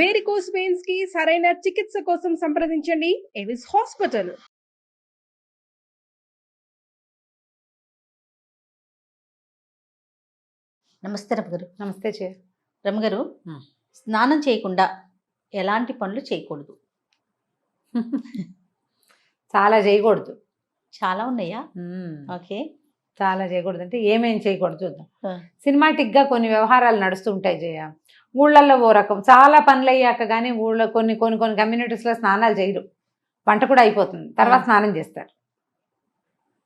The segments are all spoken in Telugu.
వేరికోస్ వెయిన్స్ కి సరైన చికిత్స కోసం సంప్రదించండి ఎవిస్ హాస్పిటల్. నమస్తే రమగారు. నమస్తే రమగారు, స్నానం చేయకుండా ఎలాంటి పనులు చేయకూడదు? చాలా చేయకూడదు. చాలా ఉన్నాయా? ఓకే. చాలా చేయకూడదు అంటే ఏమేం చేయకూడదు చూద్దాం. సినిమాటిక్గా కొన్ని వ్యవహారాలు నడుస్తూ ఉంటాయి జయ. ఊళ్ళల్లో ఓ రకం చాలా పనులు అయ్యాక కానీ ఊళ్ళో కొన్ని కొన్ని కొన్ని కమ్యూనిటీస్లో స్నానాలు చేయరు, వంట కూడా అయిపోతుంది, తర్వాత స్నానం చేస్తారు.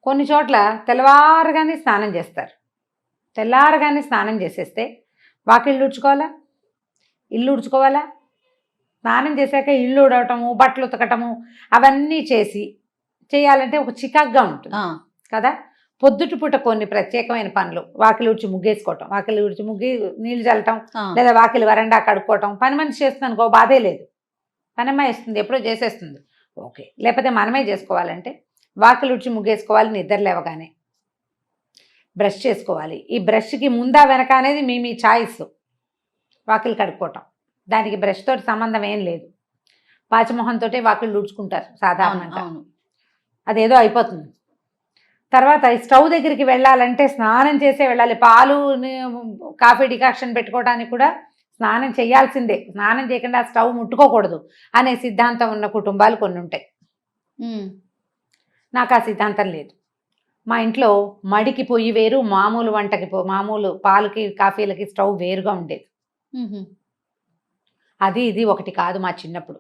కొన్ని చోట్ల తెల్లవారుగానే స్నానం చేస్తారు. తెల్లారగానే స్నానం చేసేస్తే వాకిళ్ళు ఉడ్చుకోవాలా, ఇల్లు ఉడ్చుకోవాలా, స్నానం చేశాక ఇల్లు ఉడవటము, బట్టలు ఉతకటము అవన్నీ చేయాలంటే ఒక చికాగ్గా ఉంటుంది కదా. పొద్దుటి పూట కొన్ని ప్రత్యేకమైన పనులు, వాకిలి ఉడిచి ముగ్గేసుకోవటం, వాకిలి ఉడిచి ముగ్గి నీళ్ళు చల్లటం, లేదా వాకిలి వరండా కడుక్కోవటం, పని మనిషి చేస్తుంది అనుకో బాధే లేదు, పనమ్మాయి ఇస్తుంది ఎప్పుడో చేసేస్తుంది, ఓకే. లేకపోతే మనమే చేసుకోవాలంటే వాకిలి ఉడిచి ముగ్గేసుకోవాలి, నిద్ర లేవగానే బ్రష్ చేసుకోవాలి. ఈ బ్రష్కి ముందా వెనక అనేది మీ చాయిస్. వాకిలి కడుక్కోవటం దానికి బ్రష్ తోటి సంబంధం ఏం లేదు. పాచిమొహంతో వాకిళ్ళు ఊడ్చుకుంటారు సాధారణంగా, అదేదో అయిపోతుంది. తర్వాత స్టవ్ దగ్గరికి వెళ్ళాలంటే స్నానం చేసే వెళ్ళాలి. పాలు కాఫీ డికాక్షన్ పెట్టుకోవడానికి కూడా స్నానం చేయాల్సిందే. స్నానం చేయకుండా స్టవ్ ముట్టుకోకూడదు అనే సిద్ధాంతం ఉన్న కుటుంబాలు కొన్ని ఉంటాయి. నాకు ఆ సిద్ధాంతం లేదు. మా ఇంట్లో మడికి పొయ్యి వేరు, మామూలు వంటకి మామూలు పాలకి కాఫీలకి స్టవ్ వేరుగా ఉండేది. అది ఇది ఒకటి కాదు. మా చిన్నప్పుడు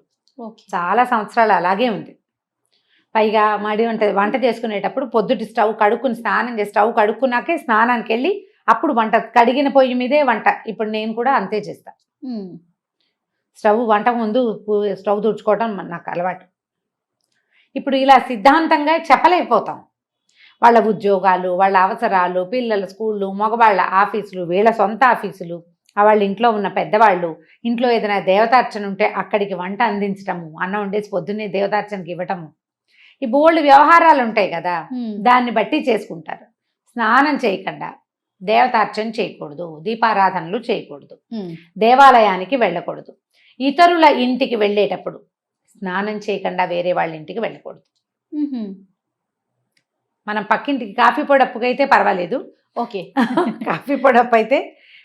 చాలా సంవత్సరాలు అలాగే ఉంది. పైగా మడి వంట చేసుకునేటప్పుడు పొద్దుటి స్టవ్ కడుక్కుని స్నానం చేసి స్టవ్ కడుక్కున్నాకే స్నానానికి వెళ్ళి అప్పుడు వంట, కడిగిన పొయ్యి మీదే వంట. ఇప్పుడు నేను కూడా అంతే చేస్తా. స్టవ్ వంట ముందు స్టవ్ తుడుచుకోవటం నాకు అలవాటు. ఇప్పుడు ఇలా సిద్ధాంతంగా చెప్పలేకపోతాం. వాళ్ళ ఉద్యోగాలు, వాళ్ళ అవసరాలు, పిల్లల స్కూళ్ళు, మగవాళ్ళ ఆఫీసులు, వీళ్ళ సొంత ఆఫీసులు, వాళ్ళ ఇంట్లో ఉన్న పెద్దవాళ్ళు, ఇంట్లో ఏదైనా దేవతార్చన ఉంటే అక్కడికి వంట అందించటము, అన్నం వండేసి పొద్దున్నే దేవతార్చనకి ఇవ్వటము, ఈ బోల్డ్ వ్యవహారాలు ఉంటాయి కదా, దాన్ని బట్టి చేసుకుంటారు. స్నానం చేయకుండా దేవతార్చన చేయకూడదు, దీపారాధనలు చేయకూడదు, దేవాలయానికి వెళ్ళకూడదు, ఇతరుల ఇంటికి వెళ్ళేటప్పుడు స్నానం చేయకుండా వేరే వాళ్ళ ఇంటికి వెళ్ళకూడదు. మనం పక్కింటికి కాఫీ పొడప్పుకి అయితే పర్వాలేదు, ఓకే. కాఫీ పొడప్పు అయితే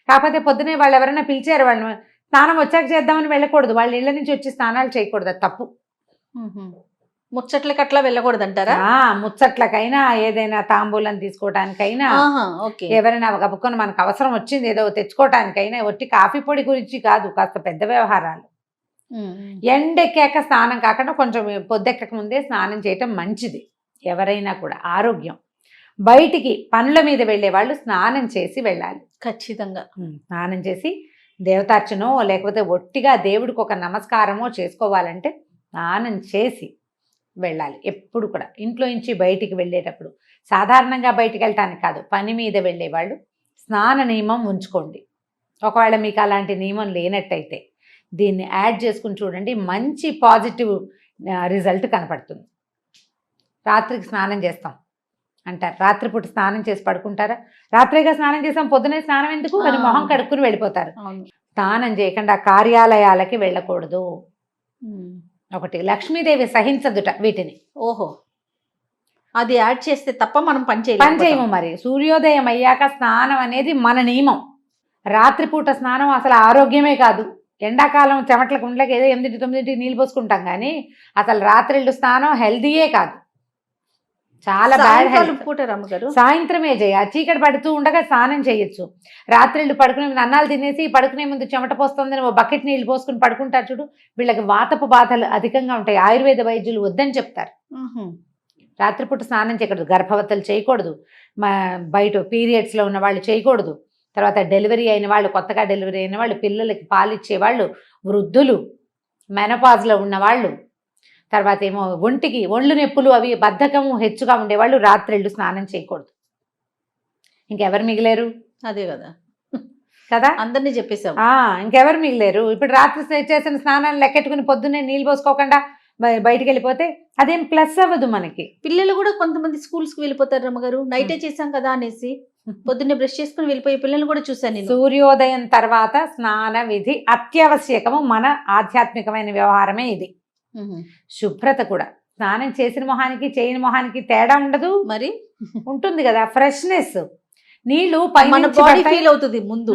కాకపోతే పొద్దునే వాళ్ళు ఎవరైనా పిలిచారు, వాళ్ళు స్నానం వచ్చాక చేద్దామని వెళ్ళకూడదు. వాళ్ళ ఇళ్ళ నుంచి వచ్చి స్నానాలు చేయకూడదు, అది తప్పు. ముచ్చట్లకి అట్లా వెళ్ళకూడదు అంటారా? ముచ్చట్లకైనా, ఏదైనా తాంబూలం తీసుకోవటానికైనా, ఎవరైనా గబుకొని మనకు అవసరం వచ్చింది ఏదో తెచ్చుకోవటానికైనా, ఒట్టి కాఫీ పొడి గురించి కాదు, కాస్త పెద్ద వ్యవహారాలు. ఎండెక్కాక స్నానం కాకుండా కొంచెం పొద్దెక్కక ముందే స్నానం చేయటం మంచిది. ఎవరైనా కూడా ఆరోగ్యం. బయటికి పనుల మీద వెళ్ళే వాళ్ళు స్నానం చేసి వెళ్ళాలి ఖచ్చితంగా. స్నానం చేసి దేవతార్చనో లేకపోతే ఒట్టిగా దేవుడికి ఒక నమస్కారమో చేసుకోవాలంటే స్నానం చేసి వెళ్ళాలి. ఎప్పుడు కూడా ఇంట్లో నుంచి బయటికి వెళ్ళేటప్పుడు, సాధారణంగా బయటికి వెళ్ళటానికి కాదు, పని మీద వెళ్ళేవాళ్ళు స్నాన నియమం ఉంచుకోండి. ఒకవేళ మీకు అలాంటి నియమం లేనట్టయితే దీన్ని యాడ్ చేసుకుని చూడండి, మంచి పాజిటివ్ రిజల్ట్ కనపడుతుంది. రాత్రికి స్నానం చేస్తాం అంటారు, రాత్రిపూట స్నానం చేసి పడుకుంటారా? రాత్రిగా స్నానం చేసాం, పొద్దునే స్నానం ఎందుకు అని మొహం కడుక్కుని వెళ్ళిపోతారు. స్నానం చేయకుండా కార్యాలయాలకి వెళ్ళకూడదు. ఒకటి, లక్ష్మీదేవి సహించదుట వీటిని. ఓహో, అది యాడ్ చేస్తే తప్ప మనం పని చేయము. మరి సూర్యోదయం అయ్యాక స్నానం అనేది మన నియమం. రాత్రిపూట స్నానం అసలు ఆరోగ్యమే కాదు. ఎండాకాలం చెమట్లకు ఉండలేక ఏదో 8-9 నీళ్ళు పోసుకుంటాం, కానీ అసలు రాత్రిళ్ళు స్నానం హెల్దీయే కాదు, చాలా బ్యాడ్ హెల్త్. సాయంత్రమే చీకటి పడుతూ ఉండగా స్నానం చేయొచ్చు. రాత్రిళ్ళు పడుకునే ముందు అన్నాలు తినేసి పడుకునే ముందు చెమట పోస్తుందని ఓ బకెట్ నీళ్ళు పోసుకుని పడుకుంటారు చూడు, వీళ్ళకి వాతపు బాధలు అధికంగా ఉంటాయి. ఆయుర్వేద వైద్యులు వద్దని చెప్తారు. రాత్రిపూట స్నానం చేయకూడదు, గర్భవతులు చేయకూడదు, బయట పీరియడ్స్లో ఉన్న వాళ్ళు చేయకూడదు, తర్వాత డెలివరీ అయిన వాళ్ళు, కొత్తగా డెలివరీ అయిన వాళ్ళు, పిల్లలకి పాలిచ్చేవాళ్ళు, వృద్ధులు, మెనపాజ్లో ఉన్నవాళ్ళు, తర్వాత ఏమో ఒళ్ళు నొప్పులు అవి బద్ధకము హెచ్చుగా ఉండేవాళ్ళు రాత్రిళ్ళు స్నానం చేయకూడదు. ఇంకెవరు మిగిలేరు? అదే కదా కదా, అందరినీ చెప్పేసాం. ఇంకెవరు మిగిలేరు? ఇప్పుడు రాత్రి చేసిన స్నానాలు లెక్కెట్టుకుని పొద్దున్నే నీళ్ళు పోసుకోకుండా బయటికి వెళ్ళిపోతే అదేం ప్లస్ అవ్వదు మనకి. పిల్లలు కూడా కొంతమంది స్కూల్స్కి వెళ్ళిపోతారు రమ్మగారు, నైటే చేసాం కదా అనేసి. పొద్దున్నే బ్రష్ చేసుకుని వెళ్ళిపోయే పిల్లల్ని కూడా చూసాను నేను. సూర్యోదయం తర్వాత స్నాన విధి అత్యావశ్యకము. మన ఆధ్యాత్మికమైన వ్యవహారమే ఇది. శుభ్రత కూడా. స్నానం చేసిన మొహానికి చేయని మొహానికి తేడా ఉండదు, మరి ఉంటుంది కదా. ఫ్రెష్నెస్, నీళ్లు మన పైనుంచి బాడీ పడతాయి. ఫీల్ అవుతుంది ముందు.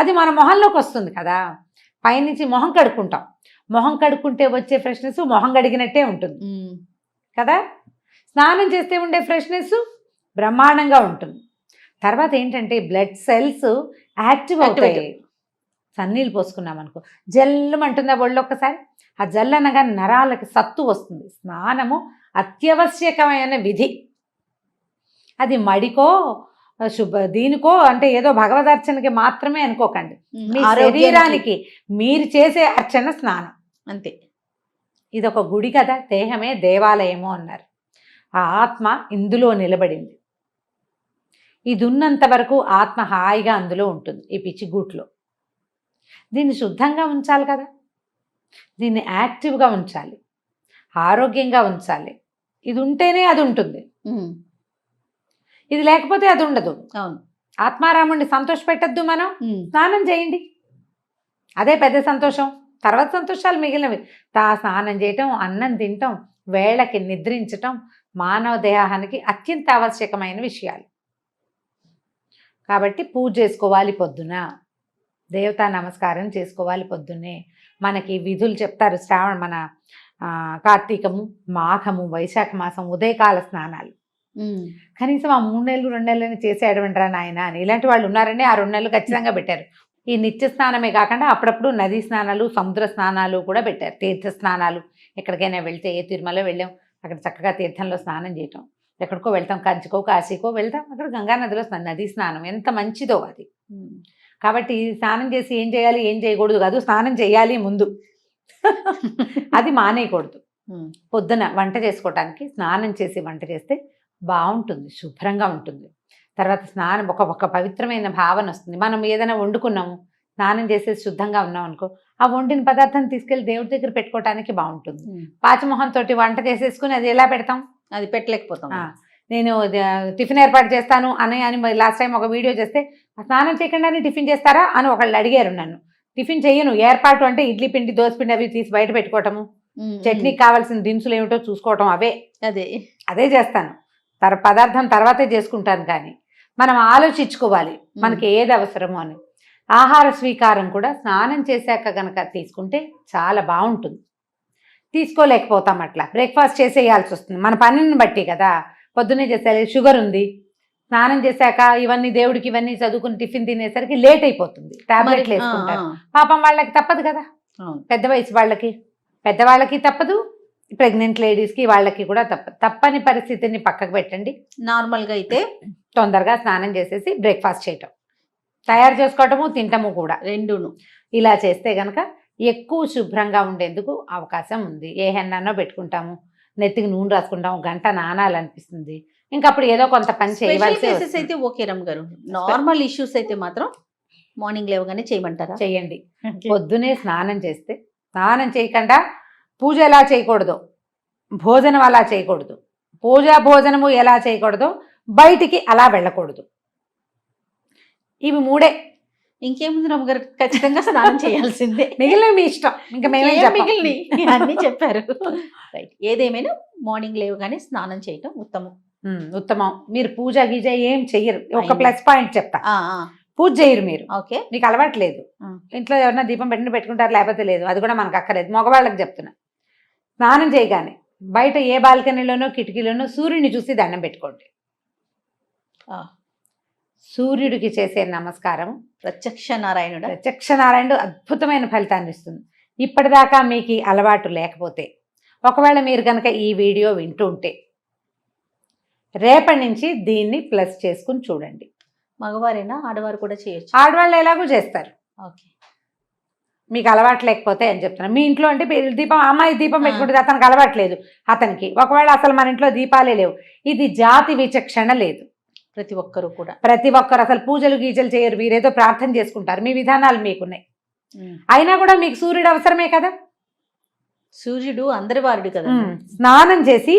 అది మన మొహంలోకి వస్తుంది కదా. పైనుంచి మొహం కడుక్కుంటాం, మొహం కడుక్కుంటే వచ్చే ఫ్రెష్నెస్ మొహం కడిగినట్టే ఉంటుంది కదా. స్నానం చేస్తే ఉండే ఫ్రెష్నెస్ బ్రహ్మాండంగా ఉంటుంది. తర్వాత ఏంటంటే బ్లడ్ సెల్స్ యాక్టివ్ అవుతాయి. సన్నీళ్ళు పోసుకున్నాం అనుకో, జల్లు అంటుందా ఒళ్ళు ఒక్కసారి. ఆ జల్లు అనగా నరాలకి సత్తు వస్తుంది. స్నానము అత్యవశ్యకమైన విధి. అది మడికో దీనికో అంటే ఏదో భగవదర్చనకి మాత్రమే అనుకోకండి. మీ శరీరానికి మీరు చేసే అర్చన స్నానం అంతే. ఇది ఒక గుడి కదా, దేహమే దేవాలయము అన్నారు. ఆ ఆత్మ ఇందులో నిలబడింది. ఇది ఉన్నంత వరకు ఆత్మ హాయిగా అందులో ఉంటుంది, ఈ పిచ్చిగూట్లో. దీన్ని శుద్ధంగా ఉంచాలి కదా, దీన్ని యాక్టివ్గా ఉంచాలి, ఆరోగ్యంగా ఉంచాలి. ఇది ఉంటేనే అది ఉంటుంది, ఇది లేకపోతే అది ఉండదు. అవును. ఆత్మారాముడిని సంతోష పెట్టద్దు మనం. స్నానం చేయండి, అదే పెద్ద సంతోషం. తర్వాత సంతోషాలు మిగిలినవి. స్నానం చేయటం, అన్నం తినటం, వేళకి నిద్రించటం మానవ దేహానికి అత్యంత ఆవశ్యకమైన విషయాలు. కాబట్టి పూజ చేసుకోవాలి పొద్దున, దేవతా నమస్కారం చేసుకోవాలి పొద్దున్నే. మనకి విధులు చెప్తారు. మన కార్తీకము, మాఘము, వైశాఖ మాసం ఉదయకాల స్నానాలు. కనీసం ఆ 3 నెలలు 2 నెలలని చేసేయడమంటారా నాయన అని ఇలాంటి వాళ్ళు ఉన్నారండి. ఆ 2 నెలలు ఖచ్చితంగా పెట్టారు. ఈ నిత్య స్నానమే కాకుండా అప్పుడప్పుడు నదీ స్నానాలు, సముద్ర స్నానాలు కూడా పెట్టారు. తీర్థ స్నానాలు. ఎక్కడికైనా వెళ్తే, ఏ తిరుమల వెళ్ళాం, అక్కడ చక్కగా తీర్థంలో స్నానం చేయటం. ఎక్కడికో వెళ్తాం, కంచికో కాశీకో వెళ్తాం, అక్కడ గంగా నదిలో నదీ స్నానం ఎంత మంచిదో అది. కాబట్టి స్నానం చేసి ఏం చేయాలి ఏం చేయకూడదు కాదు, స్నానం చేయాలి ముందు. అది మానేయకూడదు. పొద్దున వంట చేసుకోవటానికి స్నానం చేసి వంట చేస్తే బాగుంటుంది, శుభ్రంగా ఉంటుంది. తర్వాత స్నానం ఒక పవిత్రమైన భావన వస్తుంది. మనం ఏదైనా వండుకున్నాము, స్నానం చేసేసి శుద్ధంగా ఉన్నాం అనుకో, ఆ వండిన పదార్థాన్ని తీసుకెళ్లి దేవుడి దగ్గర పెట్టుకోవటానికి బాగుంటుంది. పాచమొహంతో వంట చేసేసుకుని అది ఎలా పెడతాం, అది పెట్టలేకపోతాం. నేను టిఫిన్ ఏర్పాటు చేస్తాను అని లాస్ట్ టైం ఒక వీడియో చేస్తే, స్నానం చేయకుండానే టిఫిన్ చేస్తారా అని ఒకళ్ళు అడిగారు నన్ను. టిఫిన్ చెయ్యను, ఏర్పాటు అంటే ఇడ్లీ పిండి, దోశ పిండి అవి తీసి బయట పెట్టుకోవటము, చట్నీకి కావాల్సిన దినుసులు ఏమిటో చూసుకోవటం, అదే చేస్తాను. పదార్థం తర్వాతే చేసుకుంటాను. కానీ మనం ఆలోచించుకోవాలి మనకి ఏది అవసరమో అని. ఆహార స్వీకారం కూడా స్నానం చేశాక గనక తీసుకుంటే చాలా బాగుంటుంది. తీసుకోలేకపోతాం, అట్లా బ్రేక్ఫాస్ట్ చేసేయాల్సి వస్తుంది మన పనిని బట్టి కదా. పొద్దున్నే చేసేయాలి, షుగర్ ఉంది, స్నానం చేశాక ఇవన్నీ దేవుడికి ఇవన్నీ చదువుకుని టిఫిన్ తినేసరికి లేట్ అయిపోతుంది, టాబ్లెట్లు వేసుకుంటారు. పాపం వాళ్ళకి తప్పదు కదా, పెద్ద వయసు వాళ్ళకి, పెద్దవాళ్ళకి తప్పదు, ప్రెగ్నెంట్ లేడీస్కి వాళ్ళకి కూడా తప్పని పరిస్థితిని పక్కకు పెట్టండి. నార్మల్గా అయితే తొందరగా స్నానం చేసేసి బ్రేక్ఫాస్ట్ చేయటం, తయారు చేసుకోవటము, తింటము కూడా రెండును. ఇలా చేస్తే గనక ఎక్కువ శుభ్రంగా ఉండేందుకు అవకాశం ఉంది. ఏ హెన్నానో పెట్టుకుంటాము, నెత్తికి నూనె రాసుకుంటాము, గంట నానాలనిపిస్తుంది, ఇంకా అప్పుడు ఏదో కొంత పని చేయవలసి అయితే ఓకే రమ్ గారు. నార్మల్ ఇష్యూస్ అయితే మాత్రం మార్నింగ్ లేవగానే చేయమంటారా? చేయండి. పొద్దునే స్నానం చేస్తే, స్నానం చేయకుండా పూజ ఎలా చేయకూడదు, భోజనం అలా చేయకూడదు, భోజనము ఎలా చేయకూడదు, బయటికి అలా వెళ్ళకూడదు. ఇవి 3. ఇంకేముంది రమ్మ గారు, ఖచ్చితంగా స్నానం చేయాల్సిందే. మిగిలిన మీ ఇష్టం, ఇంకా మేమే అన్ని చెప్పారు. రైట్. ఏదేమైనా మార్నింగ్ లేవగానే స్నానం చేయటం ఉత్తమం. మీరు పూజ గీజ ఏం చెయ్యరు. ఒక ప్లస్ పాయింట్ చెప్తా, పూజ చేయరు మీరు. ఓకే, మీకు అలవాటు లేదు. ఇంట్లో ఎవరైనా దీపం పెట్టుకుంటారు, లేకపోతే లేదు, అది కూడా మనకు అక్కర్లేదు. మగవాళ్ళకి చెప్తున్నా, స్నానం చేయగానే బయట ఏ బాల్కనీలోనో కిటికీలోనో సూర్యుని చూసి దండం పెట్టుకోండి. సూర్యుడికి చేసే నమస్కారం ప్రత్యక్ష నారాయణుడు అద్భుతమైన ఫలితాన్ని ఇస్తుంది. ఇప్పటిదాకా మీకు అలవాటు లేకపోతే, ఒకవేళ మీరు కనుక ఈ వీడియో వింటూ ఉంటే, రేపటి నుంచి దీన్ని ప్లస్ చేసుకుని చూడండి. మగవారైనా ఆడవారు కూడా చేయొచ్చు? ఆడవాళ్ళు ఎలాగూ చేస్తారు. ఓకే, మీకు అలవాటు లేకపోతే అని చెప్తున్నాను. మీ ఇంట్లో అంటే దీపం, అమ్మాయి దీపం పెట్టుకుంటుంది, అతనికి అలవాట్లేదు, అతనికి ఒకవేళ అసలు మన ఇంట్లో దీపాలే లేవు, ఇది జాతి విచక్షణ లేదు. ప్రతి ఒక్కరు అసలు పూజలు గీజలు చేయరు, మీరేదో ప్రార్థన చేసుకుంటారు, మీ విధానాలు మీకున్నాయి. అయినా కూడా మీకు సూర్యుడు అవసరమే కదా. సూర్యుడు అందరి వారుడు కదా. స్నానం చేసి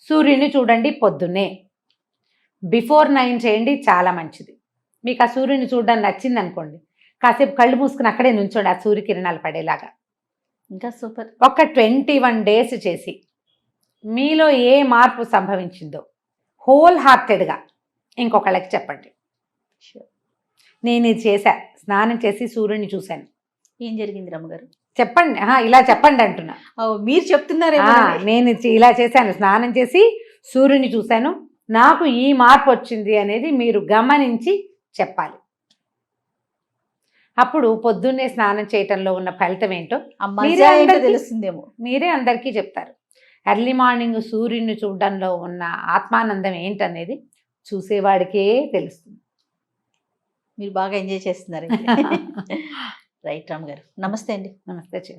సూర్యుడిని చూడండి పొద్దున్నే. బిఫోర్ 9 చేయండి, చాలా మంచిది. మీకు ఆ సూర్యుని చూడడం నచ్చింది అనుకోండి, కాసేపు కళ్ళు మూసుకుని అక్కడే నుంచోండి ఆ సూర్యకిరణాలు పడేలాగా. ఇంకా సూపర్. ఒక 21 days చేసి మీలో ఏ మార్పు సంభవించిందో హోల్ హార్టెడ్గా ఇంకొకళ్ళకి చెప్పండి. నేను ఇది చేశా, స్నానం చేసి సూర్యుని చూశాను, ఏం జరిగింది రమ్మగారు? చెప్పండి. ఇలా చెప్పండి అంటున్నా. మీరు చెప్తున్నారేమో. నేను ఇలా చేశాను, స్నానం చేసి సూర్యుని చూశాను, నాకు ఈ మార్పు వచ్చింది అనేది మీరు గమనించి చెప్పాలి. అప్పుడు పొద్దున్నే స్నానం చేయటంలో ఉన్న ఫలితం ఏంటో తెలుస్తుందేమో, మీరే అందరికీ చెప్తారు. ఎర్లీ మార్నింగ్ సూర్యుని చూడడంలో ఉన్న ఆత్మానందం ఏంటనేది చూసేవాడికే తెలుస్తుంది. మీరు బాగా ఎంజాయ్ చేస్తున్నారు. రైట్ రామ్ గారు, నమస్తే అండి. నమస్తే.